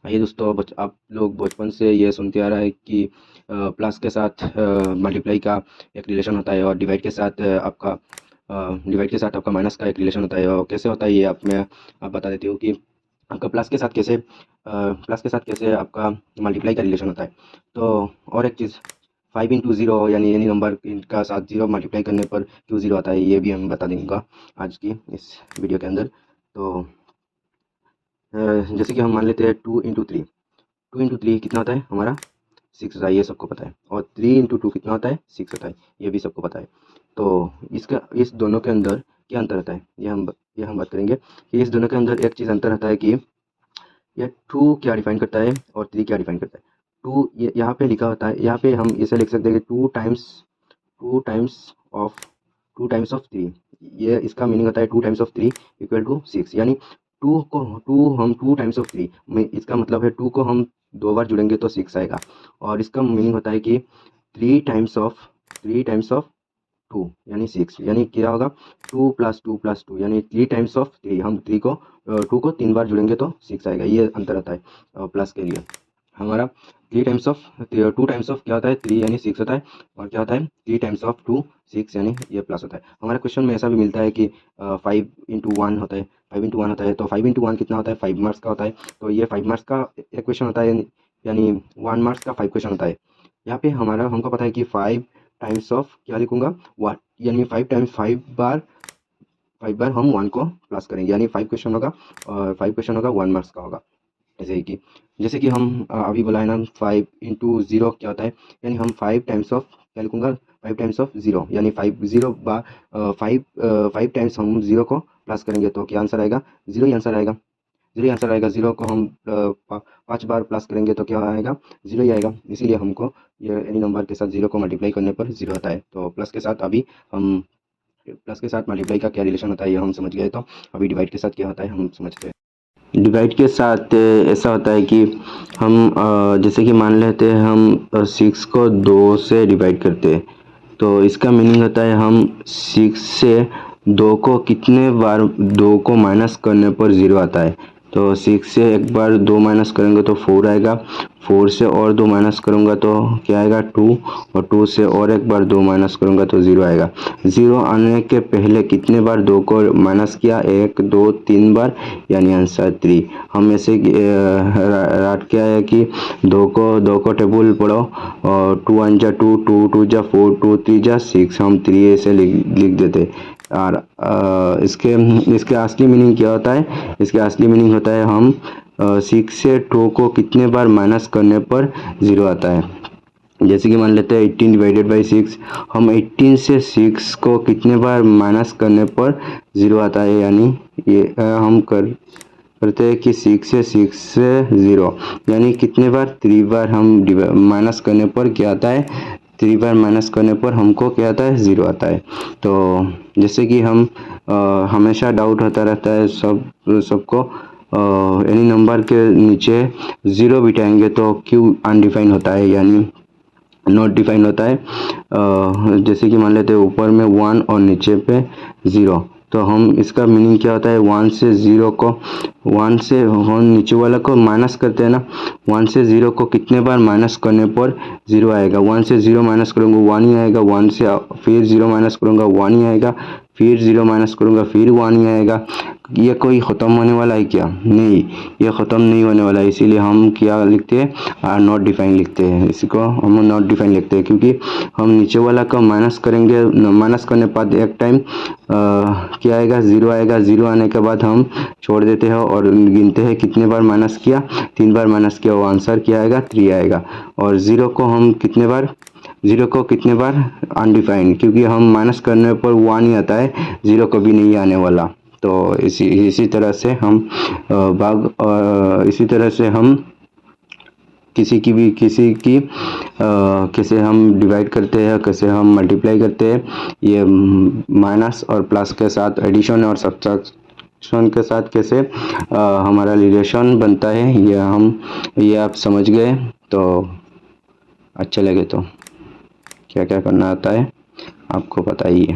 आइए दोस्तों, आप लोग बचपन से ये सुनते आ रहा है कि प्लस के साथ मल्टीप्लाई का एक रिलेशन होता है और डिवाइड के साथ आपका माइनस का एक रिलेशन होता है। और कैसे होता है ये आप बता देती हूँ कि आपका प्लस के साथ कैसे आपका मल्टीप्लाई का रिलेशन होता है। तो और एक चीज़, 5 into 0 यानी एनी नंबर का साथ 0 मल्टीप्लाई करने पर क्यों 0 आता है, ये भी हम बता दूँगा आज की इस वीडियो के अंदर। तो जैसे कि हम मान लेते हैं 2 into 3। 2 into 3 कितना होता है हमारा? 6 होता है, ये सबको पता है। और 3 into 2 कितना होता है? 6 होता है, ये भी सबको पता है। तो इस दोनों के अंदर क्या अंतर होता है, ये हम बात करेंगे कि इस दोनों के अंदर एक चीज़ अंतर होता है कि ये 2 क्या डिफाइन करता है और 3 क्या डिफाइन करता है। 2 यहाँ पे लिखा होता है, यहाँ पे हम इसे लिख सकते हैं कि टू टाइम्स ऑफ 3। ये इसका मीनिंग होता है 2 टाइम्स ऑफ 3 इक्वल टू 6। यानी 2 टाइम्स ऑफ 3 में इसका मतलब है 2 को हम 2 बार जुड़ेंगे तो 6 आएगा। और इसका मीनिंग होता है कि 3 टाइम्स ऑफ 2 यानी 6, यानी क्या होगा? 2 + 2 + 2 यानी 3 टाइम्स ऑफ 3। हम 2 को 3 बार जुड़ेंगे तो 6 आएगा। ये अंतर होता है प्लस के लिए हमारा। 2 टाइम्स ऑफ क्या होता है? 3 यानी 6 होता है। और क्या होता है? 3 टाइम्स ऑफ 2 6 यानी ये प्लस होता है। हमारे क्वेश्चन में ऐसा भी मिलता है कि 5 into 1 होता है। 5 into 1 होता है, तो 5 into 1 कितना होता है? 5 मार्क्स का होता है। तो ये 5 मार्क्स का एक क्वेश्चन होता है, यानी 1 मार्क्स का 5 क्वेश्चन होता है। यहाँ पे हमको पता है कि 5 टाइम्स ऑफ क्या लिखूंगा? 1, यानी 5 बार हम 1 को प्लस करेंगे, यानी 5 क्वेश्चन होगा और 5 क्वेश्चन होगा 1 मार्क्स का होगा। जैसे कि हम अभी बोला है ना, 5 into 0 क्या होता है? यानी हम 5 टाइम्स ऑफ क्या लिखूंगा? 5 टाइम्स ऑफ 0, यानी 5 टाइम्स हम 0 को प्लस करेंगे तो क्या आंसर आएगा? 0 ही आंसर आएगा। 0 ही आंसर आएगा। 0 को हम 5 बार प्लस करेंगे तो क्या आएगा? 0 ही आएगा। इसीलिए हमको ये एनी नंबर के साथ 0 को मल्टीप्लाई करने पर 0 आता है। तो प्लस के साथ मल्टीप्लाई का क्या रिलेशन होता है ये हम समझ गए। तो अभी डिवाइड के साथ क्या होता है हम समझते हैं। डिवाइड के साथ ऐसा होता है कि हम जैसे कि मान लेते हैं हम 6 को 2 से डिवाइड करते हैं। तो इसका मीनिंग होता है हम 6 से 2 को कितने बार 2 को माइनस करने पर 0 आता है। तो 6 से एक बार 2 माइनस करेंगे तो 4 आएगा। 4 से और 2 माइनस करूँगा तो क्या आएगा? 2। और 2 से और एक बार 2 माइनस करूँगा तो 0 आएगा। 0 आने के पहले कितने बार 2 को माइनस किया? 1 2 3 बार, यानी आंसर 3। हम ऐसे राट क्या है कि 2 को टेबल पढ़ो और 2 1 जा 2 2 2 जा 4 2 3 जा 6, हम 3 ऐसे लिख देते। और इसके असली मीनिंग क्या होता है? इसके असली मीनिंग होता है हम 6 से 2 को कितने बार माइनस करने पर 0 आता है। जैसे कि मान लेते हैं 18 डिवाइडेड बाई 6। हम 18 से 6 को कितने बार माइनस करने पर 0 आता है, यानी ये हम करते हैं कि 6 से 0, यानी कितने बार? 3 बार हम माइनस करने पर क्या आता है? 3 बार माइनस करने पर हमको क्या आता है? 0 आता है। तो जैसे कि हम हमेशा डाउट होता रहता है सबको, एनी नंबर के नीचे 0 बिठाएंगे तो क्यों अनडिफाइन होता है, यानी नॉट डिफाइन होता है। जैसे कि मान लेते हैं ऊपर में 1 और नीचे पे 0। तो हम इसका मीनिंग क्या होता है? 1 से 0 को 1 से हम नीचे वाला को माइनस करते हैं ना, 1 से 0 को कितने बार माइनस करने पर 0 आएगा? 1 से 0 माइनस करूँगा 1 ही आएगा। 1 से फिर 0 माइनस करूँगा 1 ही आएगा। फिर 0 माइनस करूँगा फिर 1 ही आएगा। ये कोई ख़त्म होने वाला है क्या? नहीं, ये ख़त्म नहीं होने वाला है। इसीलिए हम क्या लिखते हैं? नॉट डिफाइन लिखते हैं। इसको हम नॉट डिफाइन लिखते हैं क्योंकि हम नीचे वाला का माइनस करेंगे, माइनस करने बाद एक टाइम क्या आएगा? 0 आएगा। 0 आने के बाद हम छोड़ देते हैं और गिनते हैं कितने बार माइनस किया। 3 बार माइनस किया, वो आंसर क्या आएगा? 3 आएगा। और 0 को कितने बार अनडिफाइंड, क्योंकि हम माइनस करने पर 1 ही आता है, 0 कभी नहीं आने वाला। तो इसी तरह से हम किसी की कैसे हम डिवाइड करते हैं, कैसे हम मल्टीप्लाई करते हैं, ये माइनस और प्लस के साथ, एडिशन और सब्ट्रैक्शन के साथ कैसे हमारा रिलेशन बनता है, ये आप समझ गए। तो अच्छा लगे तो क्या क्या करना आता है आपको बताइए।